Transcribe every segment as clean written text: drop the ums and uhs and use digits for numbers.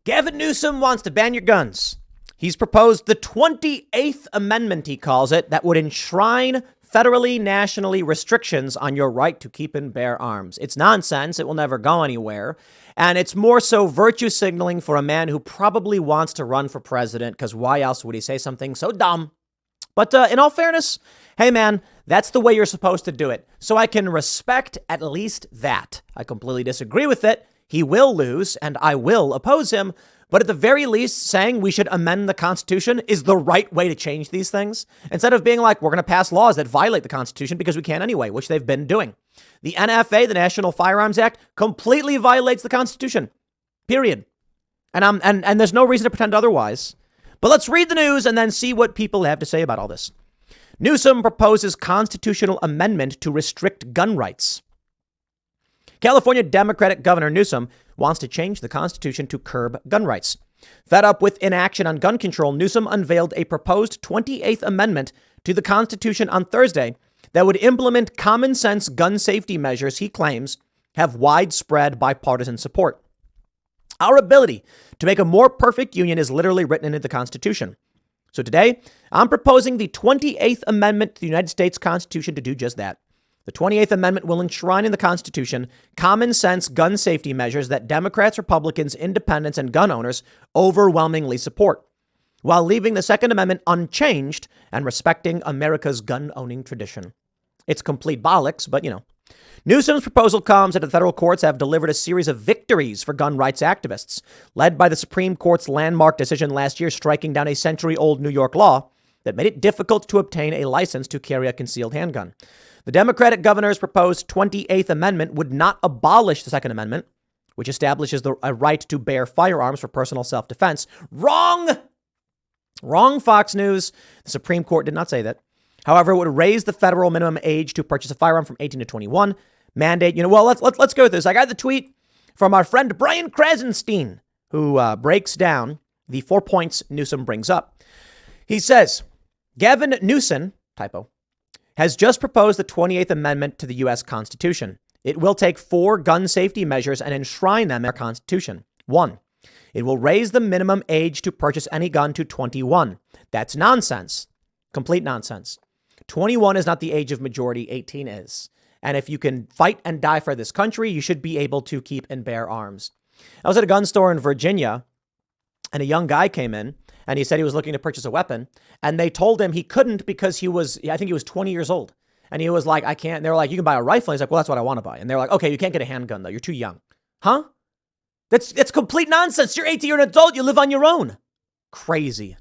Gavin Newsom wants to ban your guns. He's proposed the 28th Amendment, he calls it, that would enshrine federally, nationally restrictions on your right to keep and bear arms. It's nonsense. It will never go anywhere. And it's more so virtue signaling for a man who probably wants to run for president, because why else would he say something so dumb? But in all fairness, hey, man, that's the way you're supposed to do it. So I can respect at least that. I completely disagree with it. He will lose, and I will oppose him. But at the very least, saying we should amend the Constitution is the right way to change these things. Instead of being like, we're going to pass laws that violate the Constitution because we can anyway, which they've been doing. The NFA, the National Firearms Act, completely violates the Constitution. Period. And there's no reason to pretend otherwise. But let's read the news and then see what people have to say about all this. Newsom proposes constitutional amendment to restrict gun rights. California Democratic Governor Newsom wants to change the Constitution to curb gun rights. Fed up with inaction on gun control, Newsom unveiled a proposed 28th Amendment to the Constitution on Thursday that would implement common sense gun safety measures he claims have widespread bipartisan support. Our ability to make a more perfect union is literally written into the Constitution. So today, I'm proposing the 28th Amendment to the United States Constitution to do just that. The 28th Amendment will enshrine in the Constitution common sense gun safety measures that Democrats, Republicans, independents, and gun owners overwhelmingly support, while leaving the Second Amendment unchanged and respecting America's gun-owning tradition. It's complete bollocks, but Newsom's proposal comes after the federal courts have delivered a series of victories for gun rights activists, led by the Supreme Court's landmark decision last year striking down a century-old New York law that made it difficult to obtain a license to carry a concealed handgun. The Democratic governor's proposed 28th Amendment would not abolish the Second Amendment, which establishes a right to bear firearms for personal self-defense. Wrong! Wrong, Fox News. The Supreme Court did not say that. However, it would raise the federal minimum age to purchase a firearm from 18 to 21. Mandate, let's go with this. I got the tweet from our friend Brian Krasenstein, who breaks down the 4 points Newsom brings up. He says, Gavin Newsom, typo, has just proposed the 28th Amendment to the U.S. Constitution. It will take 4 gun safety measures and enshrine them in our Constitution. 1, it will raise the minimum age to purchase any gun to 21. That's nonsense. Complete nonsense. 21 is not the age of majority, 18 is. And if you can fight and die for this country, you should be able to keep and bear arms. I was at a gun store in Virginia, and a young guy came in, and he said he was looking to purchase a weapon. And they told him he couldn't because I think he was 20 years old. And he was like, I can't. And they were like, you can buy a rifle. And he's like, well, that's what I want to buy. And they're like, okay, you can't get a handgun, though. You're too young. Huh? That's complete nonsense. You're 18, you're an adult. You live on your own. Crazy.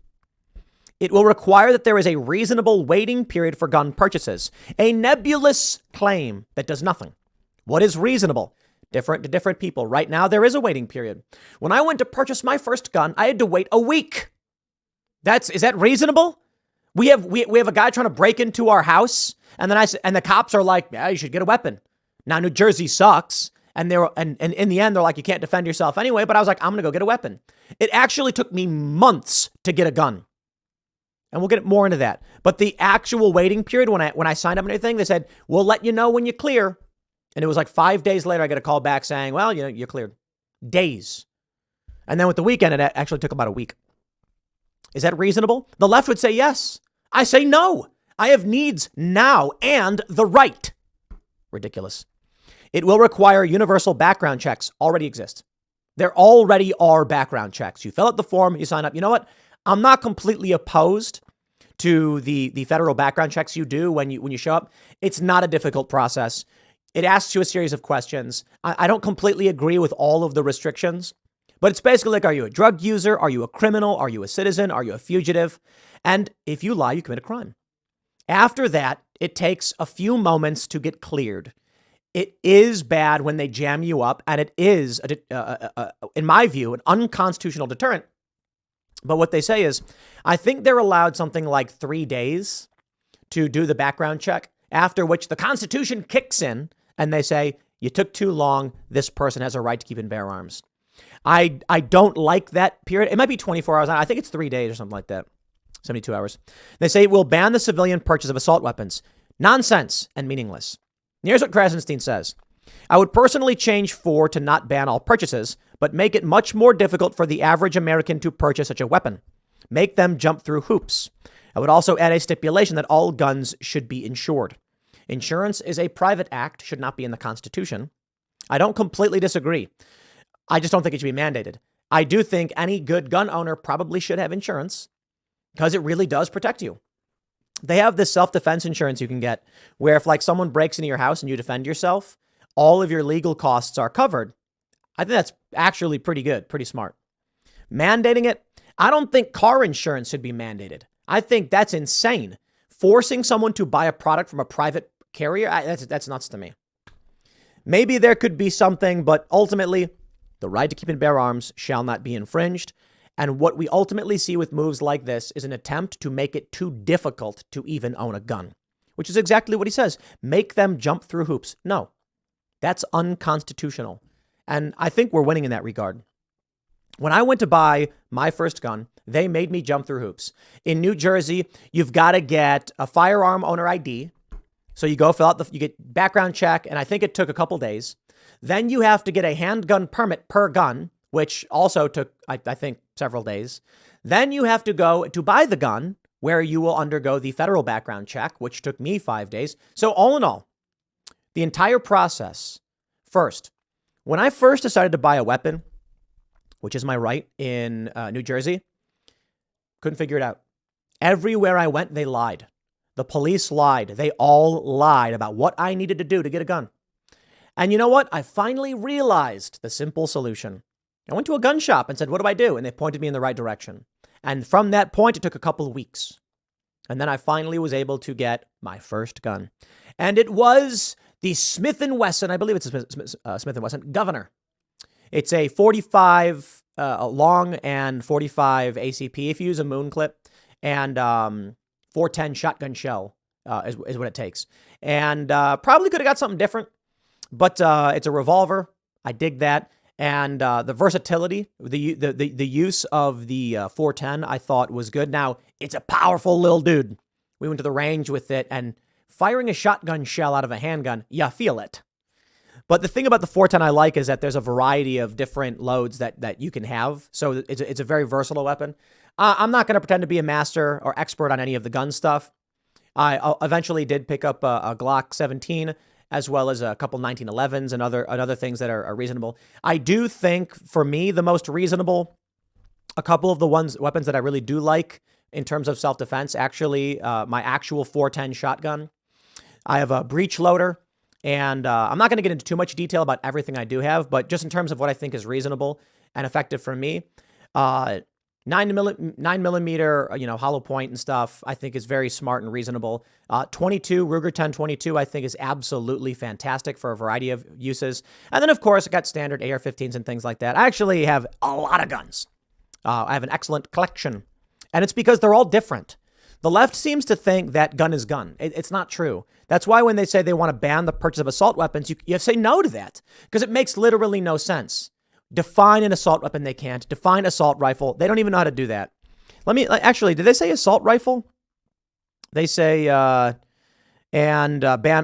It will require that there is a reasonable waiting period for gun purchases. A nebulous claim that does nothing. What is reasonable? Different to different people. Right now, there is a waiting period. When I went to purchase my first gun, I had to wait a week. Is that reasonable? We have a guy trying to break into our house, and then the cops are like, yeah, you should get a weapon. Now, New Jersey sucks. And in the end, they're like, you can't defend yourself anyway. But I was like, I'm going to go get a weapon. It actually took me months to get a gun. And we'll get more into that. But the actual waiting period, when I signed up and everything, they said, we'll let you know when you clear. And it was like 5 days later, I get a call back saying, well, you're cleared. Days. And then with the weekend, it actually took about a week. Is that reasonable? The left would say yes. I say no. I have needs now and the right. Ridiculous. It will require universal background checks. Already exist. There already are background checks. You fill out the form, you sign up. You know what? I'm not completely opposed to the federal background checks you do when you show up. It's not a difficult process. It asks you a series of questions. I don't completely agree with all of the restrictions, but it's basically like, are you a drug user? Are you a criminal? Are you a citizen? Are you a fugitive? And if you lie, you commit a crime. After that, it takes a few moments to get cleared. It is bad when they jam you up, and it is, in my view, an unconstitutional deterrent. But what they say is, I think they're allowed something like 3 days to do the background check, after which the Constitution kicks in and they say, you took too long. This person has a right to keep and bear arms. I don't like that period. It might be 24 hours. I think it's 3 days or something like that. 72 hours. They say it will ban the civilian purchase of assault weapons. Nonsense and meaningless. Here's what Krasenstein says. I would personally change 4 to not ban all purchases, but make it much more difficult for the average American to purchase such a weapon. Make them jump through hoops. I would also add a stipulation that all guns should be insured. Insurance is a private act, should not be in the Constitution. I don't completely disagree. I just don't think it should be mandated. I do think any good gun owner probably should have insurance because it really does protect you. They have this self-defense insurance you can get where if like someone breaks into your house and you defend yourself, all of your legal costs are covered. I think that's actually pretty good, pretty smart. Mandating it, I don't think car insurance should be mandated. I think that's insane. Forcing someone to buy a product from a private carrier, that's nuts to me. Maybe there could be something, but ultimately, the right to keep and bear arms shall not be infringed. And what we ultimately see with moves like this is an attempt to make it too difficult to even own a gun, which is exactly what he says. Make them jump through hoops. No, that's unconstitutional. And I think we're winning in that regard. When I went to buy my first gun, they made me jump through hoops. In New Jersey, you've got to get a firearm owner ID. So you go fill out you get background check, and I think it took a couple days. Then you have to get a handgun permit per gun, which also took, I think, several days. Then you have to go to buy the gun, where you will undergo the federal background check, which took me 5 days. So all in all, the entire process. First, when I first decided to buy a weapon, which is my right in New Jersey, couldn't figure it out. Everywhere I went, they lied. The police lied. They all lied about what I needed to do to get a gun. And you know what? I finally realized the simple solution. I went to a gun shop and said, what do I do? And they pointed me in the right direction. And from that point, it took a couple of weeks. And then I finally was able to get my first gun. And it was the Smith & Wesson, I believe it's a Smith & Wesson Governor. It's a 45 long and 45 ACP if you use a moon clip. And 410 shotgun shell is what it takes. And probably could have got something different. But it's a revolver. I dig that. And the versatility, the use of the 410, I thought was good. Now, it's a powerful little dude. We went to the range with it, and firing a shotgun shell out of a handgun, you feel it. But the thing about the 410 I like is that there's a variety of different loads that you can have. So it's a very versatile weapon. I'm not going to pretend to be a master or expert on any of the gun stuff. I eventually did pick up a Glock 17, as well as a couple 1911s and other things that are reasonable. I do think, for me, the most reasonable, a couple of the weapons that I really do like in terms of self-defense, actually, my actual 410 shotgun. I have a breech loader, and I'm not going to get into too much detail about everything I do have, but just in terms of what I think is reasonable and effective for me, 9mm, hollow point and stuff, I think is very smart and reasonable. 22 Ruger 1022, I think is absolutely fantastic for a variety of uses. And then, of course, I got standard AR-15s and things like that. I actually have a lot of guns. I have an excellent collection, and it's because they're all different. The left seems to think that gun is gun. It's not true. That's why when they say they want to ban the purchase of assault weapons, you have to say no to that, because it makes literally no sense. Define an assault weapon, they can't. Define assault rifle. They don't even know how to do that. Actually, did they say assault rifle? They say, ban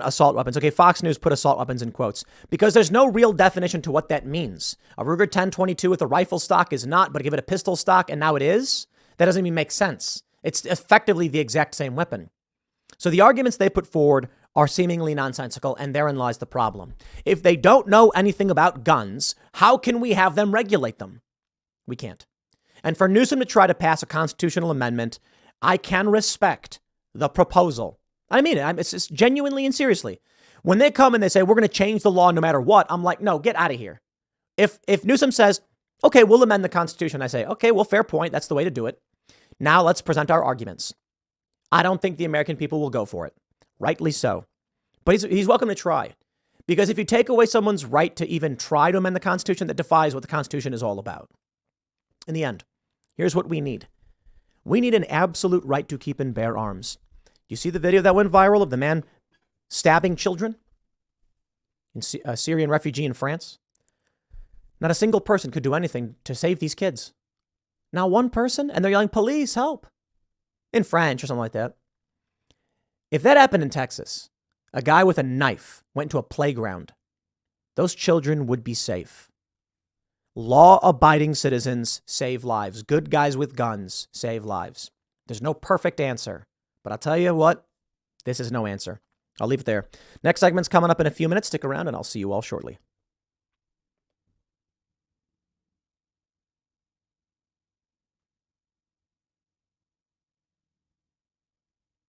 assault weapons. Okay, Fox News put assault weapons in quotes because there's no real definition to what that means. A Ruger 1022 with a rifle stock is not, but give it a pistol stock and now it is? That doesn't even make sense. It's effectively the exact same weapon. So the arguments they put forward are seemingly nonsensical, and therein lies the problem. If they don't know anything about guns, how can we have them regulate them? We can't. And for Newsom to try to pass a constitutional amendment, I can respect the proposal. I mean it. It's just genuinely and seriously. When they come and they say, we're going to change the law no matter what, I'm like, no, get out of here. If Newsom says, okay, we'll amend the Constitution, I say, okay, well, fair point. That's the way to do it. Now let's present our arguments. I don't think the American people will go for it. Rightly so. But he's welcome to try. Because if you take away someone's right to even try to amend the Constitution, that defies what the Constitution is all about. In the end, here's what we need. We need an absolute right to keep and bear arms. You see the video that went viral of the man stabbing children? A Syrian refugee in France? Not a single person could do anything to save these kids. Not one person, and they're yelling, police, help, in French or something like that. If that happened in Texas, a guy with a knife went to a playground those children would be safe. Law-abiding citizens save lives. Good guys with guns save lives. There's no perfect answer, but I'll tell you what, this is no answer. I'll leave it there. Next segment's coming up in a few minutes. Stick around and I'll see you all shortly.